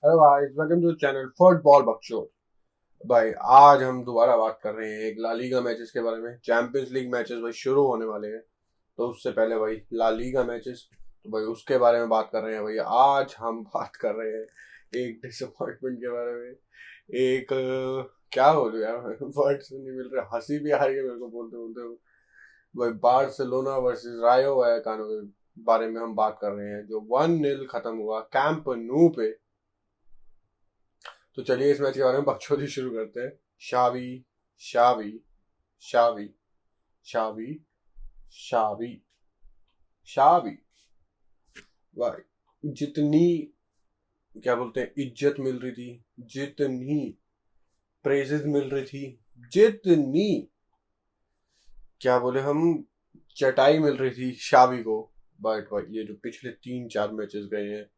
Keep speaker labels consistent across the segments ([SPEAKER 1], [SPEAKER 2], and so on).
[SPEAKER 1] Hello guys, welcome to channel football बकचोद। भाई आज हम दोबारा बात कर रहे हैं एक ला लीगा मैचेस के बारे में। चैंपियंस लीग मैचेस भाई शुरू होने वाले हैं, तो उससे पहले भाई ला लीगा मैचेस, तो भाई उसके बारे में बात कर रहे हैं। भाई आज हम बात कर रहे हैं एक डिसअपॉइंटमेंट के बारे में। एक क्या बोलूं यार, वर्ड्स नहीं मिल रहे, हंसी भी आ रही है मेरे को बोलते बोलते। भाई बार्सिलोना वर्सेस रायो वैकानो के बारे में हम बात कर रहे हैं, जो 1-0 खत्म हुआ कैंप नू पे। तो चलिए इस मैच के बारे में बकचोदी शुरू करते हैं। शावी शावी शावी शावी शावी शावी भाई, जितनी क्या बोलते हैं इज्जत मिल रही थी, जितनी प्रेजेस मिल रही थी, जितनी क्या बोले हम चटाई मिल रही थी शावी को, बट भाई ये जो पिछले 3-4 मैचेस गए हैं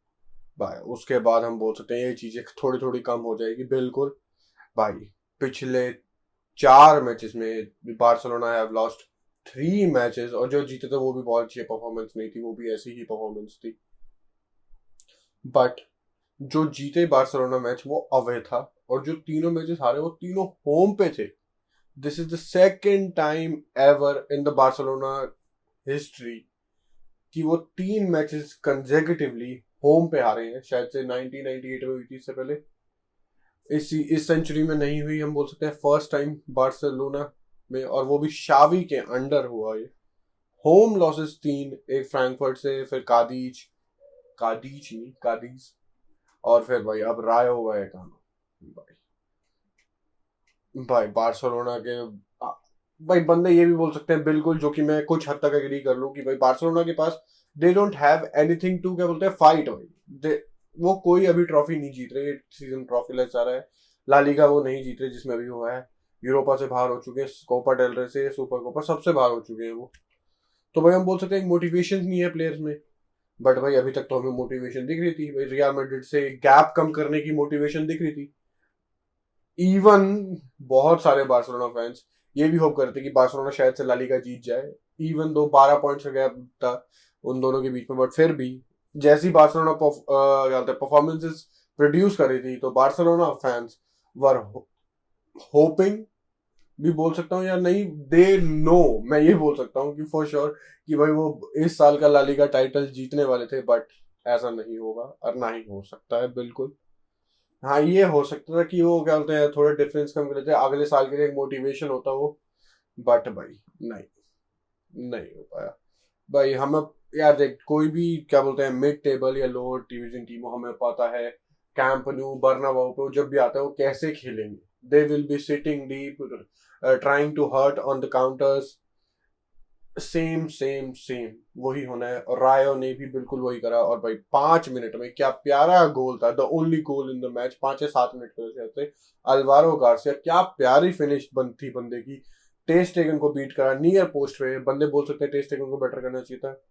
[SPEAKER 1] भाई, उसके बाद हम बोल सकते हैं ये चीजें थोड़ी थोड़ी कम हो जाएगी बिल्कुल। भाई पिछले 4 मैचेस में बार्सिलोना हैव लॉस्ट 3 मैचेस, और जो जीते थे वो भी बहुत अच्छी परफॉर्मेंस नहीं थी, वो भी ऐसी ही परफॉर्मेंस थी। बट जो जीते बार्सिलोना मैच वो अवे था, और जो तीनों मैचेस हारे वो तीनों होम पे थे। This is the second time ever in the Barcelona history कि वो 3 मैचेस कंजेक्यूटिवली होम पे हारे हैं। शायद से 1998 में हुई थी, इससे पहले इस सेंचुरी में नहीं हुई। हम बोल सकते हैं फर्स्ट टाइम बार्सिलोना में, और वो भी शावी के अंडर हुआ ये। होम लॉसेस 3, एक फ्रैंकफर्ट से, फिर कादीज, कादीज नहीं कादीज, और फिर भाई अब रायो हुआ है काम। भाई बार्सिलोना के भाई बंदे ये भी बोल सकते हैं बिल्कुल, जो कि मैं कुछ हद तक एग्री कर लूं कि भाई बार्सिलोना के पास they don't have anything to क्या बोलते हैं फाइट। भाई वो कोई अभी ट्रॉफी नहीं जीत रहे, सीजन ट्रॉफी लेस आ रहा है। ला लीगा वो नहीं जीत रहे जिसमें अभी हुआ है। यूरोपा से बाहर हो चुके हैं, कोपा डेल रे से, सुपर कोपा सबसे बाहर हो चुके हैं वो। तो भाई हम बोल सकते हैं मोटिवेशन नहीं है प्लेयर्स में। बट भाई अभी तक तो हमें मोटिवेशन दिख रही थी, भाई रियल मैड्रिड से गैप कम करने की मोटिवेशन दिख रही थी। इवन बहुत सारे बार्सिलोना फैंस ये भी होप करते कि बार्सिलोना शायद से ला लीगा जीत जाए, इवन दो 12 पॉइंट्स का गैप था उन दोनों के बीच में। बट फिर भी जैसी बार्सिलोना परफॉर्मेंसेस प्रोड्यूस कर रही थी, तो बार्सिलोना फैंस वर होपिंग भी बोल सकता हूँ या नहीं, दे नो, मैं ये बोल सकता हूँ कि फॉर श्योर कि भाई वो इस साल का ला लीगा टाइटल जीतने वाले थे। बट ऐसा नहीं होगा और ना ही हो सकता है बिल्कुल। हाँ ये हो सकता था कि वो क्या बोलते हैं थोड़े डिफरेंस कम कर लेते, अगले साल के लिए एक मोटिवेशन होता वो। बट भाई नहीं, नहीं हो पाया। भाई हम अब यार देख, कोई भी क्या बोलते हैं मिड टेबल या लोअर डिवीजन टीम हो, हमें पता है कैंप न्यू बर्नाबाउ पे वो जब भी आता है वो कैसे खेलेंगे। They will be sitting deep, trying to hurt on the counters. Same same same वही होना है, और रायो ने भी बिल्कुल वही करा। और भाई 5 मिनट में क्या प्यारा गोल था, the only goal in the match. 5 या 7 मिनट के वजह से अल्वारो गार्सिया, क्या प्यारी फिनिश थी बंदे की। टेस्ट स्टेगन को बीट करा नियर पोस्ट पे। बंदे बोल सकते हैं टेस्ट स्टेगन को बेटर करना चाहिए था।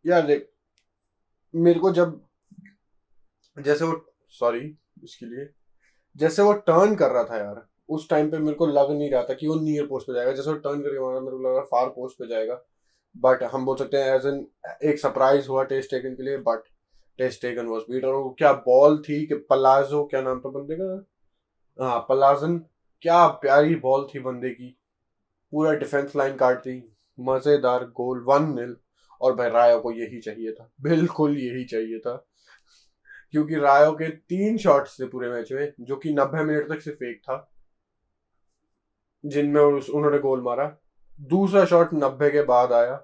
[SPEAKER 1] यार देख, मेरे को जब जैसे वो, सॉरी इसके लिए, जैसे वो टर्न कर रहा था यार, उस टाइम पे मेरे को लग नहीं रहा था कि वो नियर पोस्ट पे जाएगा। जैसे वो टर्न करके मारा, मेरे को लग रहा फार पोस्ट पे जाएगा। बट हम बोल सकते हैं एज एन एक सरप्राइज हुआ टेस्ट टेकन के लिए। But test taken was beat, और वो क्या बॉल थी कि पलाजो, क्या नाम था बंदे का, हाँ पलाजन, क्या प्यारी बॉल थी बंदे की। पूरा डिफेंस लाइन काटती, मजेदार गोल 1-0। और भाई रायो को यही चाहिए था, बिल्कुल यही चाहिए था, क्योंकि रायो के 3 शॉट्स थे पूरे मैच में, जो कि 90 मिनट तक सिर्फ एक था जिनमें उन्होंने गोल मारा। दूसरा शॉट 90 के बाद आया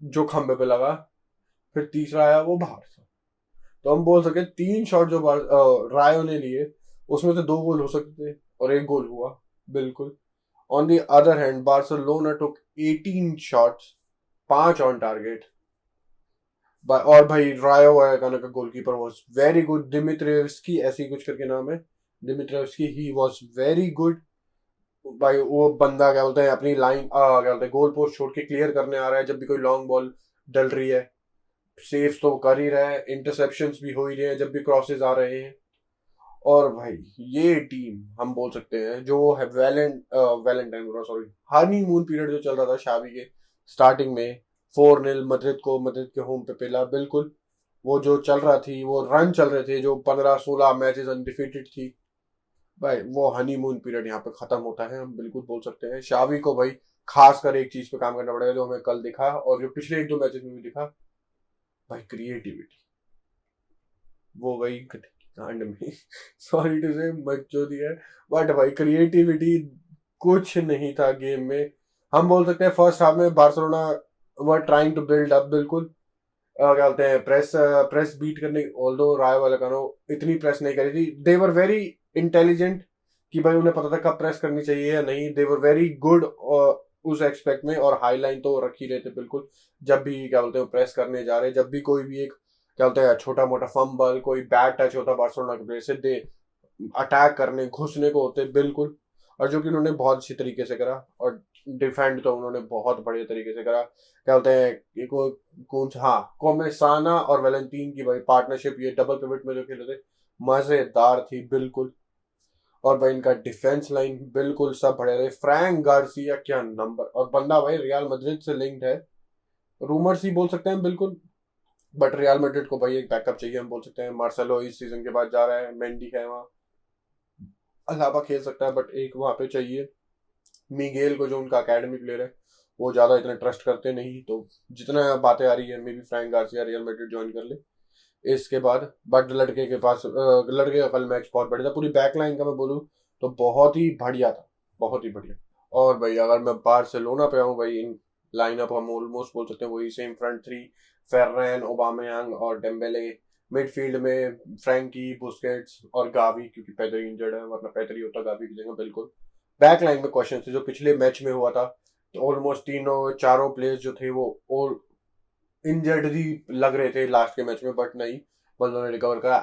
[SPEAKER 1] जो खंबे पे लगा, फिर तीसरा आया वो बाहर था। तो हम बोल सके 3 शॉट जो रायो ने लिए, उसमें से 2 गोल हो सकते थे और एक गोल हुआ बिल्कुल। On the other hand Barcelona took 18 shots, 5 on target. और भाई रायो वायकानो का गोलकीपर वाज वेरी गुड, दिमित्रिएव्स्की ऐसी कुछ करके नाम है, दिमित्रिएव्स्की, ही वाज वेरी गुड। भाई वो बंदा क्या बोलते हैं अपनी लाइन क्या बोलते हैं गोल पोस्ट छोड़ के क्लियर करने आ रहा है जब भी कोई लॉन्ग बॉल डल रही है। सेव तो कर ही रहा है, इंटरसेप्शंस भी हो ही रहे हैं जब भी क्रॉसेज आ रहे हैं। और भाई ये टीम हम बोल सकते हैं जो है वैलेंटाइन, सॉरी, हनीमून पीरियड जो चल रहा था शावी के स्टार्टिंग में, 4-0 मद्रिद को, मद्रिद के होम पे पिला बिल्कुल। वो जो चल रहा थी, वो रन चल रहे थे, जो 15-16 मैचेस अनडिफीटेड थी भाई, वो हनीमून पीरियड यहाँ पे खत्म होता है, हम बिल्कुल बोल सकते हैं। शावी को भाई खासकर एक चीज पे काम करना पड़ेगा, जो हमें कल दिखा और जो पिछले 1-2 मैचेस में भी दिखा भाई, क्रिएटिविटी। वो गई कांड में सॉरी टू से मच जो दिया है, बट भाई क्रिएटिविटी कुछ नहीं था गेम में। हम बोल सकते हैं फर्स्ट हाफ में Barcelona were trying to build up, बिल्कुल क्या बोलते हैं, प्रेस बीट करने, ऑल्दो राय वालेकानो इतनी प्रेस नहीं करी थी। दे वर वेरी इंटेलिजेंट कि भाई उन्हें पता था कब प्रेस करनी चाहिए या नहीं। दे वर वेरी गुड उस एक्सपेक्ट में, और हाई लाइन तो रख ही रहे थे बिल्कुल। जब भी क्या बोलते हैं प्रेस करने जा रहे, जब भी कोई भी एक क्या बोलते हैं छोटा मोटा फंबल, कोई बैड टच होता बार्सिलोना के प्लेयर से, दे अटैक करने घुसने को होते बिल्कुल। और जो कि उन्होंने बहुत अच्छी तरीके से करा, और डिफेंड तो उन्होंने बहुत बढ़िया तरीके से करा। क्या बोलते हैं कौन सा, हाँ, कोमेसाना और वैलेंटीन की भाई पार्टनरशिप, ये डबल पिवट में जो खेले थे मजेदार थी बिल्कुल। और भाई इनका डिफेंस लाइन बिल्कुल सब बढ़िया रहे। फ्रैंक गार्सिया क्या नंबर, और बंदा भाई रियल मैड्रिड से लिंक्ड है, रूमर्स ही बोल सकते हैं बिल्कुल। बट रियल मैड्रिड को भाई एक बैकअप चाहिए, हम बोल सकते हैं। मार्सेलो इस सीजन के बाद जा रहा है, मेंडी है वहाँ, अलावा खेल सकता है, बट एक वहाँ पे चाहिए। मिगेल को जो उनका अकेडमी प्लेयर है, वो ज्यादा इतने ट्रस्ट करते नहीं, तो जितना बातें आ रही है may be frank Garcia real Madrid join कर ले इसके बाद। बट लड़के के पास लड़के का कल मैच बहुत बढ़िया था। पूरी बैकलाइन का मैं बोलूँ तो बहुत ही बढ़िया था, बहुत ही बढ़िया। और भाई अगर मैं बार्सिलोना पे आऊँ भाई, इन लाइनअप हम ऑलमोस्ट बोल सकते हैं वही सेम फ्रंट थ्री, फेर्रैन, ओबामेयांग और डेम्बेले। मिडफील्ड में फ्रैंकी, बुस्केट्स और गावी, क्योंकि पेदरी इंजर्ड है, वरना पेदरी होता गावी की जगह बिल्कुल। बैक लाइन में क्वेश्चन थे जो पिछले मैच में हुआ था, तो ऑलमोस्ट तीनों चारों प्लेयर्स जो थे वो और इंजर्ड ही लग रहे थे लास्ट के मैच में, बट नहीं, बंदों ने रिकवर करा।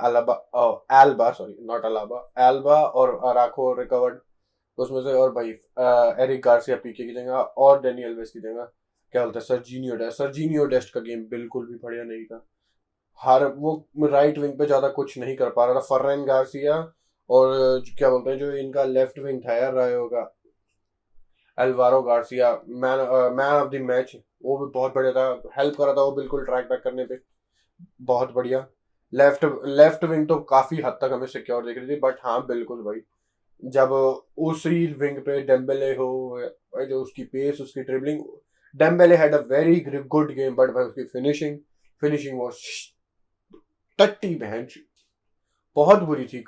[SPEAKER 1] Elba, sorry not Alaba, Elba और अराखो रिकवर्ड उसमें से। और भाई एरिक गार्सिया पीके की जगह, और डेनियल वेस की जगह क्या बोलते हैं सर्जीनियो डेस्ट का गेम बिल्कुल भी बढ़िया नहीं था। हर वो राइट विंग पे ज्यादा कुछ नहीं कर पा रहा था फर्रैन गार्सिया। और क्या बोलते हैं जो इनका लेफ्ट विंग था यार रायो का, Alvaro Garcia, man of the match, वो भी बहुत बढ़िया था, हेल्प करा था वो बिल्कुल ट्रैक बैक करने पे, बहुत बढ़िया। लेफ्ट लेफ्ट विंग तो काफी हद तक हमें सिक्योर दिख रही थी, बट हाँ बिल्कुल भाई, जब उसी विंग पे डेम्बेले हो, भाई जो उसकी पेस, उसकी dribbling, Dembélé had a very good game, but भाई उसकी फिनिशिंग फिनिशिंग वो टट्टी बहन बहुत बुरी थी।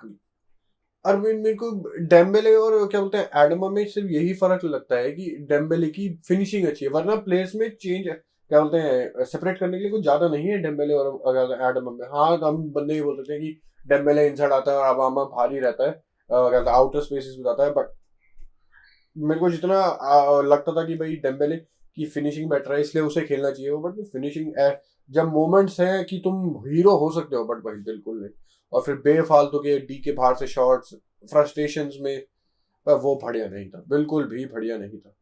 [SPEAKER 1] और मेरे को डेम्बेले और क्या बोलते हैं एडमा में सिर्फ यही फर्क लगता है कि डेम्बेले की फिनिशिंग अच्छी है, वरना प्लेयर्स में चेंज क्या बोलते हैं सेपरेट करने के लिए कुछ ज्यादा नहीं है डेम्बेले और एडमा में। हाँ, हम बंदे ये बोल सकते हैं कि डेम्बेले इनसाइड आता है और अबामा भारी रहता है, क्या बोलते हैं आउटर स्पेसिस में जाता है, बट मेरे को जितना लगता था कि भाई डेम्बेले की फिनिशिंग बेटर है इसलिए उसे खेलना चाहिए वो, बट फिनिशिंग जब मोमेंट्स हैं कि तुम हीरो हो सकते हो, बट भाई बिल्कुल नहीं। और फिर बेफालतू के डी के बाहर से शॉट्स, फ्रस्ट्रेशंस में, पर वो बढ़िया नहीं था, बिल्कुल भी बढ़िया नहीं था।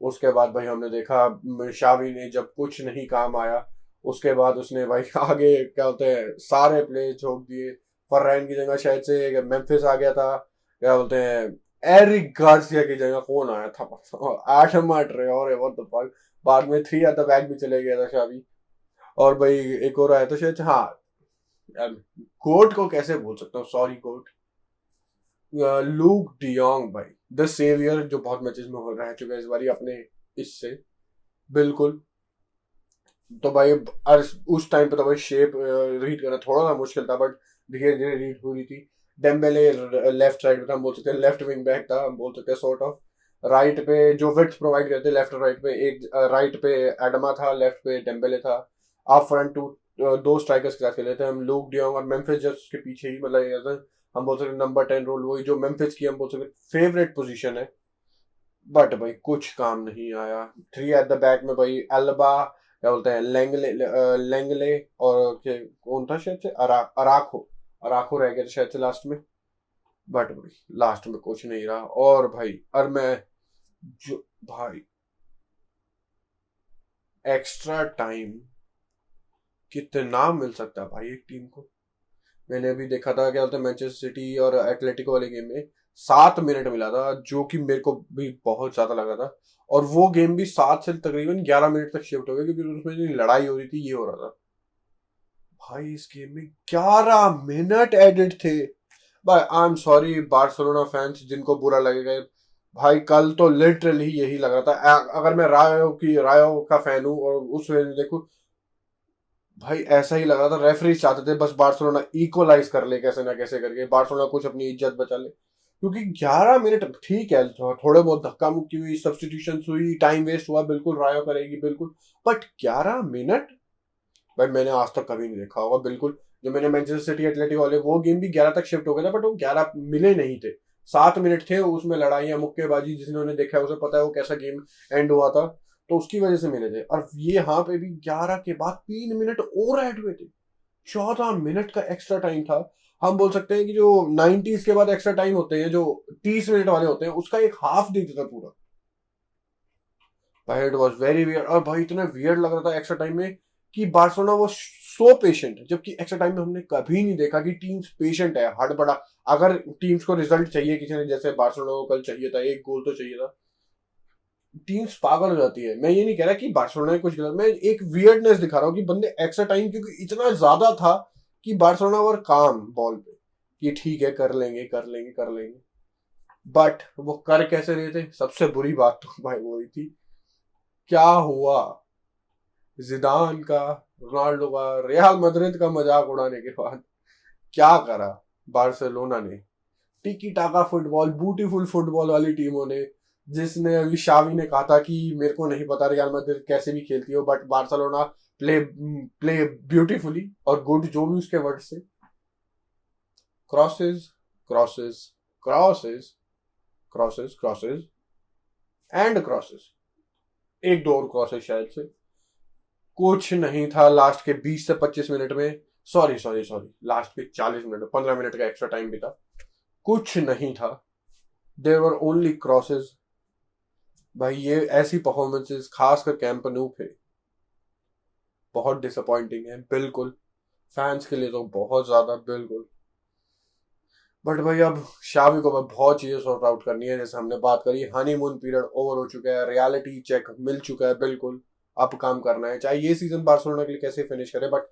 [SPEAKER 1] उसके बाद भाई हमने देखा शावी ने जब कुछ नहीं काम आया, उसके बाद उसने भाई आगे क्या होते हैं सारे प्ले झोंक दिए। फर्रैन की जगह शायद से मेम्फिस आ गया था, क्या बोलते हैं एरिक गार्सिया की जगह कौन आया था, आठमा ट्रेओरे, व्हाट द फक। बाद में थ्री एट द बैक भी चले गया था शावी। और भाई एक और आया था शायद, हाँ यार, गोट को कैसे भूल सकता हूँ, सॉरी गोट, लूक डियोंग भाई, द सेवियर, जो बहुत मैचेस में रह चुका है इस बारी अपने इससे बिल्कुल। तो भाई उस टाइम पे तो भाई शेप रीड करना थोड़ा सा मुश्किल था, बट धीरे धीरे रीड हो रही थी। डेम्बेले लेफ्ट साइड पे था, हम बोल सकते हैं लेफ्ट विंग बैक था, हम बोल सकते हैं सॉर्ट ऑफ। राइट पे जो विड्थ प्रोवाइड करते लेफ्ट और राइट पे, एक राइट पे एडमा था, लेफ्ट पे डेम्बेले था। आप फ्रंट टू दो स्ट्राइकर्स के साथ खेले थे हम, लूक डियोंग और मेम्फिस जस्ट के पीछे ही, मतलब हम बोल सकते नंबर 10 रोल, वही जो मेम्फिस की हम बोल सकते फेवरेट पोजीशन है। बट भाई कुछ काम नहीं आया। थ्री एट द बैक में भाई एल्बा, क्या बोलते हैं लेंगले और कौन था शायद से अराखो, अराखो रह गया शायद से लास्ट में। बट भाई लास्ट में कुछ नहीं रहा। और भाई और मैं जो भाई एक्स्ट्रा टाइम कितना मिल सकता है भाई एक टीम को। मैंने अभी देखा था क्या बोलते हैं मैनचेस्टर सिटी और एटलेटिको वाले गेम में 7 मिनट मिला था, जो कि मेरे को भी बहुत ज्यादा लगा था। और वो गेम भी 7 से तकरीबन 11 मिनट तक शिफ्ट हो गया, क्योंकि उसमें जो लड़ाई हो रही थी ये हो रहा था भाई इस गेम में 11 मिनट एडिट थे। भाई I am sorry Barcelona fans जिनको बुरा लगेगा, भाई कल तो लिटरली यही लग रहा था अगर मैं रायो का फैन हूँ और उस वे में देखूं, भाई ऐसा ही लग रहा था रेफरी चाहते थे बस बार्सिलोना इक्वलाइज कर ले कैसे ना कैसे करके, बार्सिलोना कुछ अपनी इज्जत बचा ले। क्योंकि 11 मिनट ठीक है, थोड़े बहुत धक्का मुक्की हुई, सब्सटीट्यूशन हुई, टाइम वेस्ट हुआ, बिल्कुल रायो करेगी बिल्कुल, बट 11 मिनट भाई मैंने आज तक कभी नहीं देखा होगा बिल्कुल। जो मैंने मैनचेस्टर सिटी एथलेटिको वाले वो गेम भी 11 तक शिफ्ट हो गया था, बट वो 11 मिले नहीं थे, 7 मिनट थे उसमें, लड़ाइयां मुक्केबाजी, जिन्होंने देखा है उसे पता है वो कैसा गेम एंड हुआ था, तो उसकी वजह से मिले थे। और ये यहाँ पे भी 11 के बाद 3 मिनट और ऐड हुए थे, 14 मिनट का एक्स्ट्रा टाइम था। हम बोल सकते हैं कि जो 90s के बाद एक्स्ट्रा टाइम होते हैं जो 30 मिनट वाले होते हैं उसका एक हाफ दे देता पूरा। भाई इट वॉज वेरी वियर्ड, और भाई इतना वियर्ड लग रहा था एक्स्ट्रा टाइम में कि बार्सिलोना वो सो पेशेंट, जबकि एक्स्ट्रा टाइम में हमने कभी नहीं देखा कि टीम्स पेशेंट है हड़बड़ा। अगर टीम्स को रिजल्ट चाहिए किसी ने, जैसे बार्सिलोना को कल चाहिए था, एक गोल तो चाहिए था, टीम्स पागल हो जाती है। मैं ये नहीं कह रहा कि बार्सिलोना कुछ गलत, मैं एक वियर्डनेस दिखा रहा हूँ कि बंदे एक्स्ट्रा टाइम क्योंकि इतना ज्यादा था कि बार्सिलोना वर काम बॉल पे कि ठीक है कर लेंगे कर लेंगे कर लेंगे, बट वो कर कैसे रहे थे। सबसे बुरी बात तो भाई वही थी, क्या हुआ जिदान का, रोनाल्डो का, रियल मैड्रिड का मजाक उड़ाने के बाद क्या करा बार्सिलोना ने। टिकी टाका फुटबॉल, ब्यूटीफुल फुटबॉल वाली टीमों ने, जिसने अभी शावी ने कहा था कि मेरे को नहीं पता रियल मैड्रिड कैसे भी खेलती हो, but Barcelona play play beautifully और गुड, जो भी उसके वर्ड से, crosses crosses crosses crosses crosses and crosses, एक दो और क्रॉसेस शायद से, कुछ नहीं था लास्ट के 20 से 25 मिनट में। सॉरी लास्ट के 40 मिनट, 15 मिनट का एक्स्ट्रा टाइम भी था, कुछ नहीं था, देयर वर ओनली क्रॉसेस। भाई ये ऐसी परफॉर्मेंसेस खासकर कैंप न्यू पे बहुत डिसअपॉइंटिंग है बिल्कुल, फैंस के लिए तो बहुत ज्यादा बिल्कुल। बट भाई अब शावी को बहुत चीजें सॉर्ट आउट करनी है, जैसे हमने बात करी, हनीमून पीरियड ओवर हो चुका है, रियलिटी चेक मिल चुका है बिल्कुल, अब काम करना है, चाहे ये सीजन बार्सिलोना के लिए कैसे फिनिश करे, बट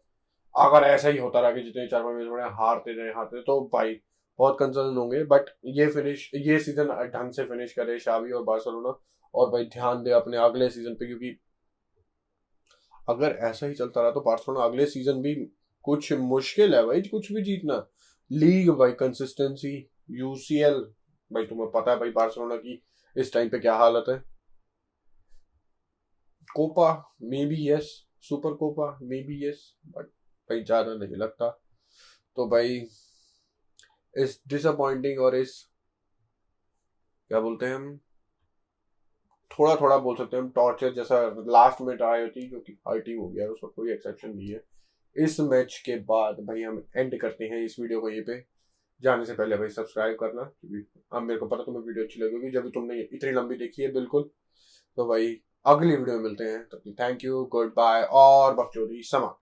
[SPEAKER 1] अगर ऐसा ही होता रहा कि जितने 4 5 मैच बड़े हारते तो भाई बहुत कंसर्न होंगे। बट ये सीजन ढंग से फिनिश करे शावी और बार्सिलोना, और भाई ध्यान दे अपने अगले सीजन पे, क्योंकि अगर ऐसा ही चलता रहा तो बार्सिलोना अगले सीजन भी कुछ मुश्किल है भाई कुछ भी जीतना। लीग भाई कंसिस्टेंसी, यूसीएल, भाई तुम्हें पता है भाई बार्सिलोना की इस टाइम पे क्या हालत है, Copa may be yes, super Copa may be yes, but भाई ज्यादा नहीं लगता। तो भाई इस डिसअपॉइंटिंग और इस क्या बोलते हैं हम, थोड़ा थोड़ा बोल सकते हैं हम टॉर्चर जैसा लास्ट में ट्राई होती, जो कि हर टीम हो गया उसका कोई एक्सेप्शन नहीं है। इस मैच के बाद भाई हम एंड करते हैं इस वीडियो को यहीं पे। जाने से पहले भाई सब्सक्राइब करना, क्योंकि अब मेरे को पता तुम्हें वीडियो अच्छी लगेगी जब तुमने इतनी लंबी देखी है बिल्कुल। तो भाई अगली वीडियो में मिलते हैं, तो थैंक यू, गुड बाय और बकचोदी समाप्त।